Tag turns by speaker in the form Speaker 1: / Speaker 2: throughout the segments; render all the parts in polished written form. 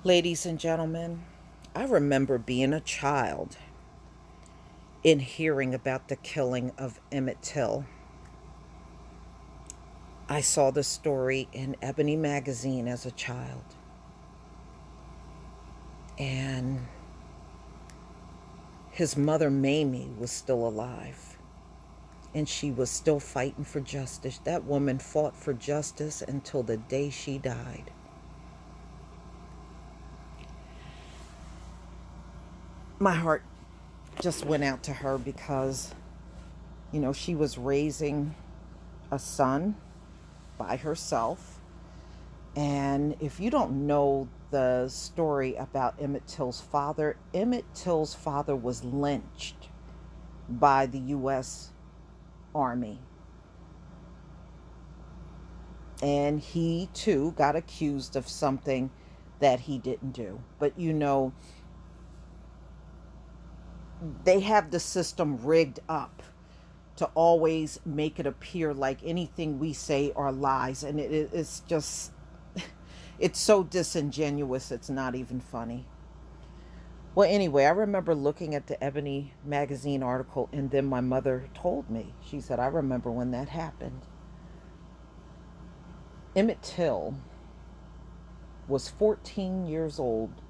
Speaker 1: Ladies and gentlemen, I remember being a child and hearing about the killing of Emmett Till. I saw the story in Ebony magazine as a child. And his mother, Mamie, was still alive. And she was still fighting for justice. That woman fought for justice until the day she died. My heart just went out to her because, she was raising a son by herself. And if you don't know the story about Emmett Till's father was lynched by the U.S. Army. And he too got accused of something that he didn't do. But they have the system rigged up to always make it appear like anything we say are lies. And it's just, it's so disingenuous, it's not even funny. Well, anyway, I remember looking at the Ebony magazine article, and then my mother told me, she said, I remember when that happened. Emmett Till was 14 years old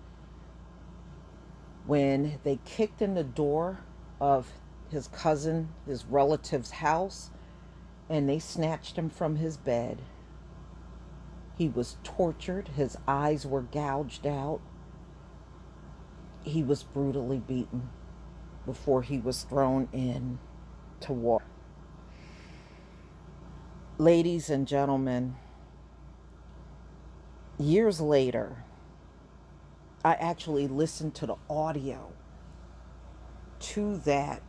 Speaker 1: when they kicked in the door of his cousin, his relative's house, and they snatched him from his bed. He was tortured. His eyes were gouged out. He was brutally beaten before he was thrown in to water. Ladies and gentlemen, years later, I actually listened to the audio to that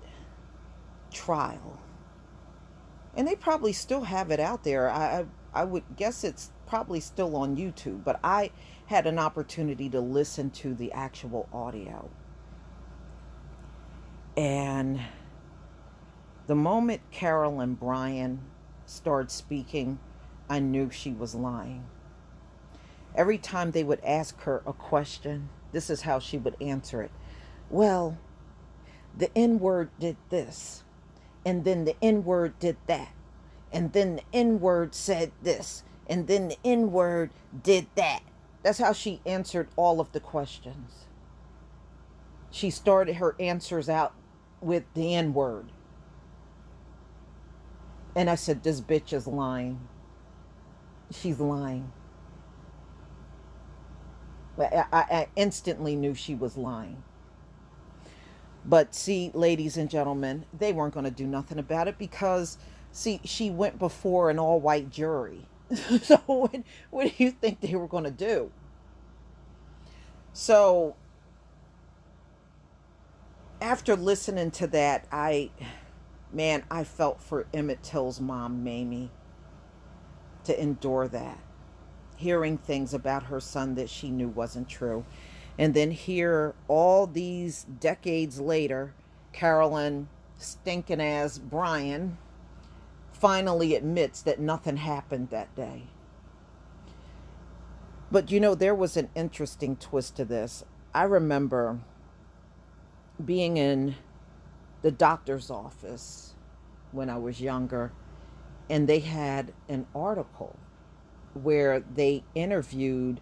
Speaker 1: trial. And they probably still have it out there. I would guess it's probably still on YouTube, but I had an opportunity to listen to the actual audio. And the moment Carol and Brian started speaking, I knew she was lying. Every time they would ask her a question, this is how she would answer it. Well, the N-word did this, and then the N-word did that, and then the N-word said this, and then the N-word did that. That's how she answered all of the questions. She started her answers out with the N-word. And I said, this bitch is lying. She's lying. I instantly knew she was lying. But see, ladies and gentlemen, they weren't going to do nothing about it because, see, she went before an all-white jury. So what do you think they were going to do? So after listening to that, I felt for Emmett Till's mom, Mamie, to endure that. Hearing things about her son that she knew wasn't true. And then hear all these decades later, Carolyn, stinking ass Brian, finally admits that nothing happened that day. But there was an interesting twist to this. I remember being in the doctor's office when I was younger, and they had an article where they interviewed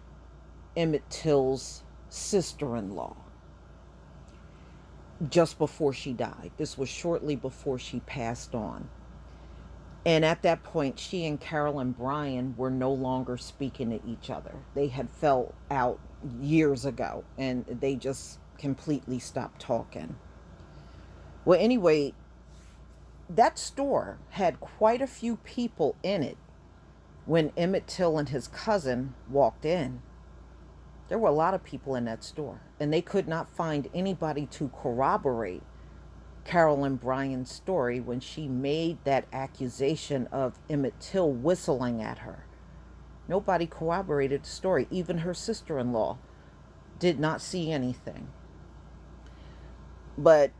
Speaker 1: Emmett Till's sister-in-law just before she died. This was shortly before she passed on. And at that point, she and Carol and Brian were no longer speaking to each other. They had fell out years ago, and they just completely stopped talking. Well, anyway, that store had quite a few people in it when Emmett Till and his cousin walked in. There were a lot of people in that store, and they could not find anybody to corroborate Carol and Brian's story when she made that accusation of Emmett Till whistling at her. Nobody corroborated the story. Even her sister-in-law did not see anything. But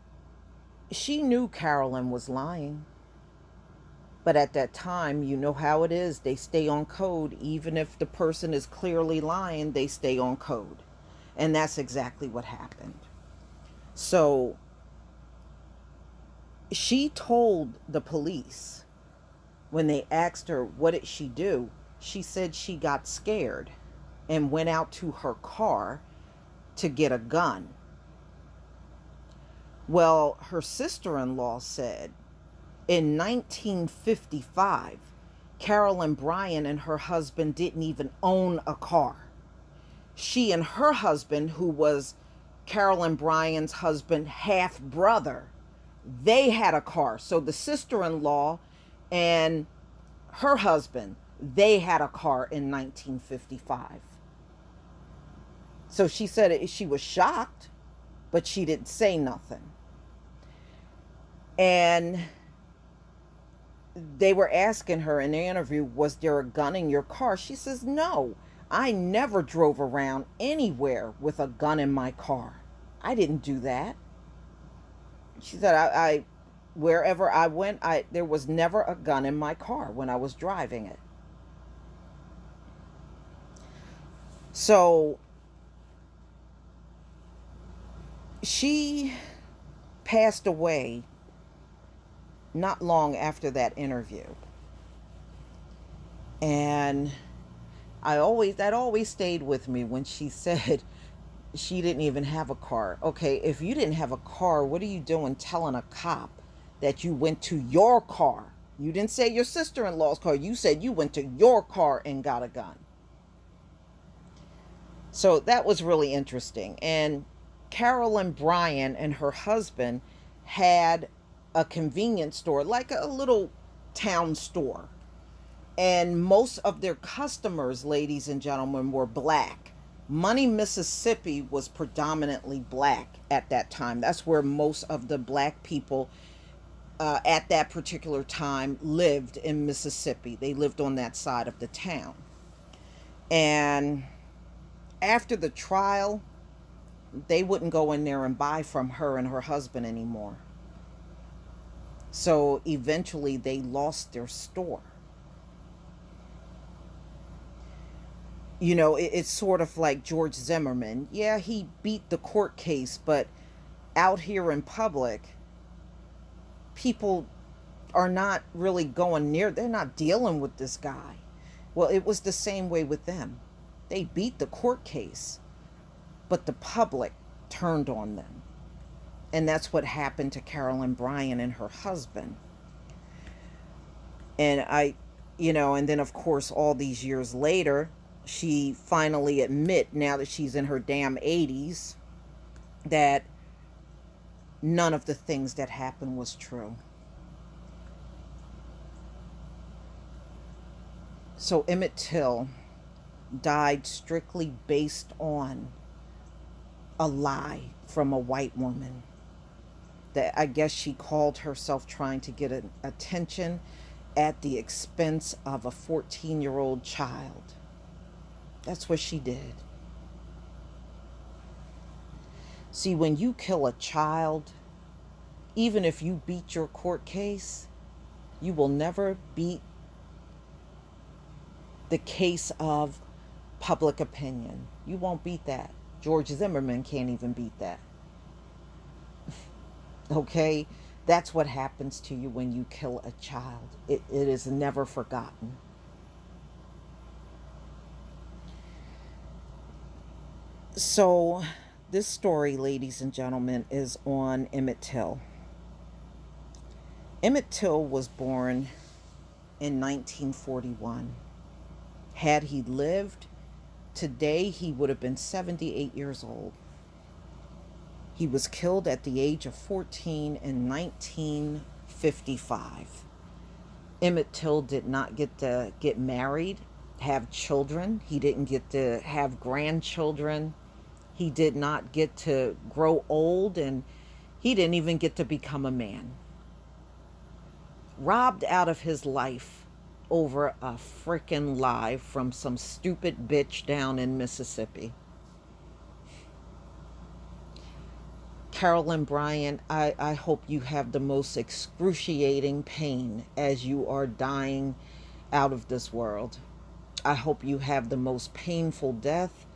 Speaker 1: she knew Carolyn was lying. But at that time, you know how it is. They stay on code. Even if the person is clearly lying, they stay on code. And that's exactly what happened. So she told the police when they asked her, what did she do? She said she got scared and went out to her car to get a gun. Well, her sister-in-law said in 1955, Carolyn Bryan and her husband didn't even own a car. She and her husband, who was Carolyn Bryan's husband, half brother, they had a car. So the sister-in-law and her husband, they had a car in 1955. So she said she was shocked, but she didn't say nothing. And they were asking her in the interview, was there a gun in your car? She says, no, I never drove around anywhere with a gun in my car. I didn't do that. She said, I wherever I went, there was never a gun in my car when I was driving it. So she passed away not long after that interview. And that always stayed with me when she said she didn't even have a car. Okay, if you didn't have a car, what are you doing telling a cop that you went to your car? You didn't say your sister-in-law's car. You said you went to your car and got a gun. So that was really interesting. And Carolyn Bryan and her husband had a convenience store, like a little town store. And most of their customers, ladies and gentlemen, were black. Money, Mississippi was predominantly black at that time. That's where most of the black people at that particular time lived in Mississippi. They lived on that side of the town. And after the trial, they wouldn't go in there and buy from her and her husband anymore. So eventually they lost their store. You know, it's sort of like George Zimmerman. Yeah, he beat the court case, but out here in public, people are not really going near, they're not dealing with this guy. Well, it was the same way with them. They beat the court case, but the public turned on them. And that's what happened to Carolyn Bryan and her husband. And and then of course, all these years later, she finally admit, now that she's in her damn 80s, that none of the things that happened was true. So Emmett Till died strictly based on a lie from a white woman. That I guess she called herself trying to get attention at the expense of a 14-year-old child. That's what she did. See, when you kill a child, even if you beat your court case, you will never beat the case of public opinion. You won't beat that. George Zimmerman can't even beat that. Okay? That's what happens to you when you kill a child. It is never forgotten. So, this story, ladies and gentlemen, is on Emmett Till. Emmett Till was born in 1941. Had he lived today, he would have been 78 years old. He was killed at the age of 14 in 1955. Emmett Till did not get to get married, have children. He didn't get to have grandchildren. He did not get to grow old, and he didn't even get to become a man. Robbed out of his life over a frickin' lie from some stupid bitch down in Mississippi. Carolyn Bryan, I hope you have the most excruciating pain as you are dying out of this world. I hope you have the most painful death.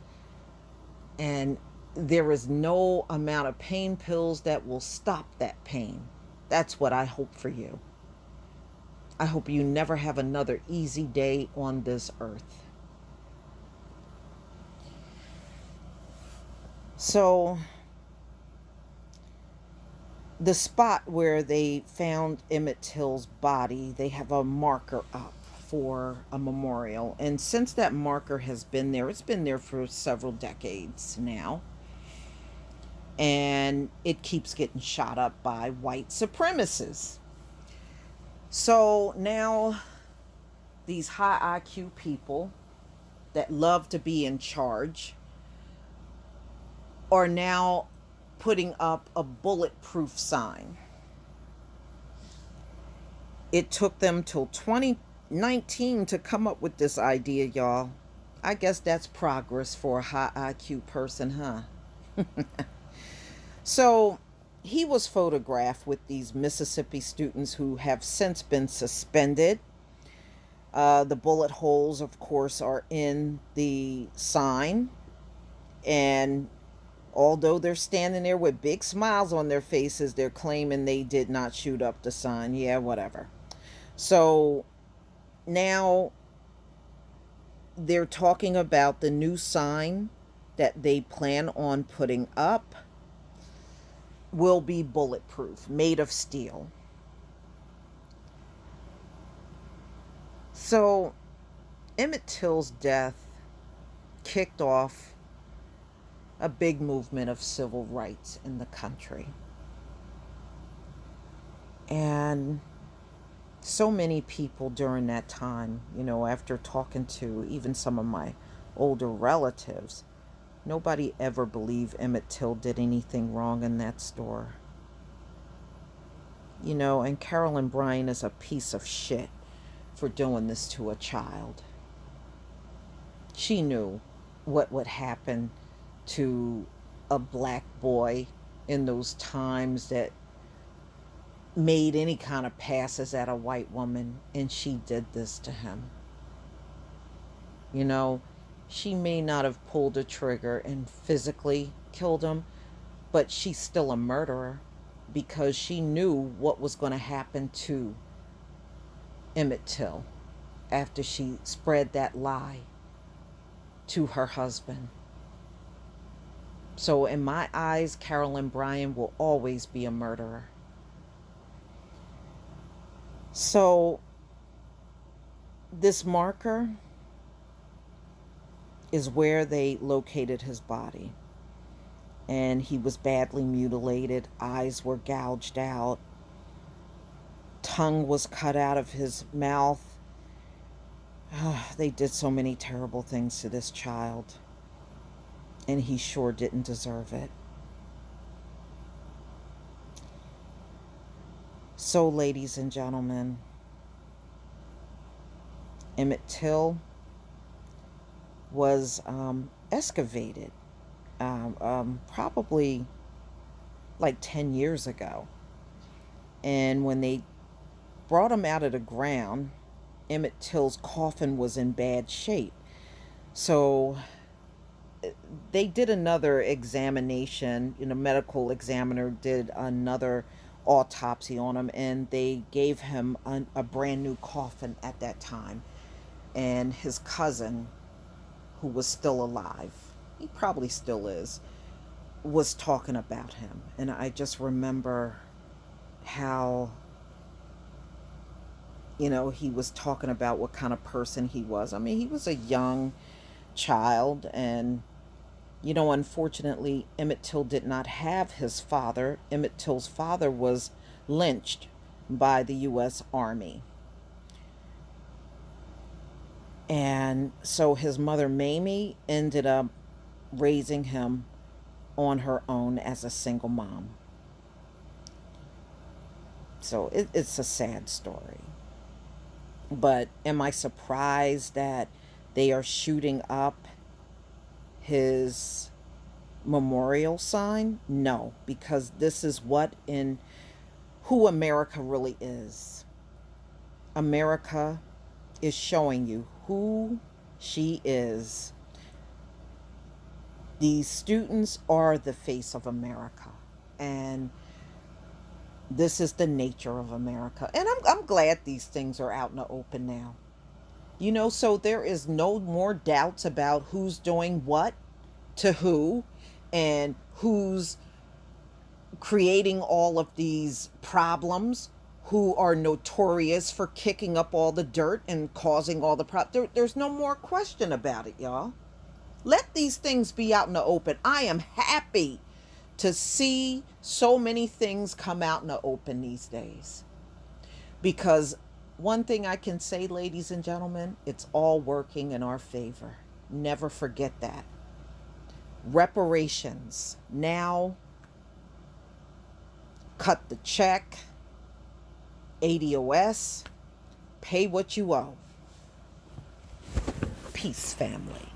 Speaker 1: And there is no amount of pain pills that will stop that pain. That's what I hope for you. I hope you never have another easy day on this earth. So, the spot where they found Emmett Till's body, they have a marker up for a memorial. And since that marker has been there, it's been there for several decades now. And it keeps getting shot up by white supremacists. So now these high IQ people that love to be in charge are now putting up a bulletproof sign. It took them till 2019 to come up with this idea, y'all. I guess that's progress for a high IQ person, huh? So he was photographed with these Mississippi students who have since been suspended. The bullet holes, of course, are in the sign. And although they're standing there with big smiles on their faces, they're claiming they did not shoot up the sign. Yeah, whatever. So now they're talking about the new sign that they plan on putting up will be bulletproof, made of steel. So Emmett Till's death kicked off a big movement of civil rights in the country. And so many people during that time, after talking to even some of my older relatives, nobody ever believed Emmett Till did anything wrong in that store. And Carolyn Bryan is a piece of shit for doing this to a child. She knew what would happen to a black boy in those times that made any kind of passes at a white woman, and she did this to him. She may not have pulled a trigger and physically killed him, but she's still a murderer because she knew what was going to happen to Emmett Till after she spread that lie to her husband. So in my eyes, Carolyn Bryan will always be a murderer. So this marker is where they located his body. And he was badly mutilated. Eyes were gouged out. Tongue was cut out of his mouth. They did so many terrible things to this child. And he sure didn't deserve it. So, ladies and gentlemen, Emmett Till was excavated probably like 10 years ago. And when they brought him out of the ground, Emmett Till's coffin was in bad shape. So they did another examination. Medical examiner did another autopsy on him, and they gave him a brand new coffin at that time. And his cousin, who was still alive, he probably still is, was talking about him. And I just remember how, he was talking about what kind of person he was. I mean, he was a young child, and unfortunately, Emmett Till did not have his father. Emmett Till's father was lynched by the U.S. Army. And so his mother, Mamie, ended up raising him on her own as a single mom. So it's a sad story. But am I surprised that they are shooting up his memorial sign? No, because this is who America really is. America is showing you who she is. These students are the face of America. And this is the nature of America. And I'm glad these things are out in the open now. You know, so there is no more doubts about who's doing what to who and who's creating all of these problems, who are notorious for kicking up all the dirt and causing all the there's no more question about it, y'all. Let these things be out in the open. I am happy to see so many things come out in the open these days. Because one thing I can say, ladies and gentlemen, it's all working in our favor. Never forget that. Reparations. Now, cut the check. ADOS. Pay what you owe. Peace, family.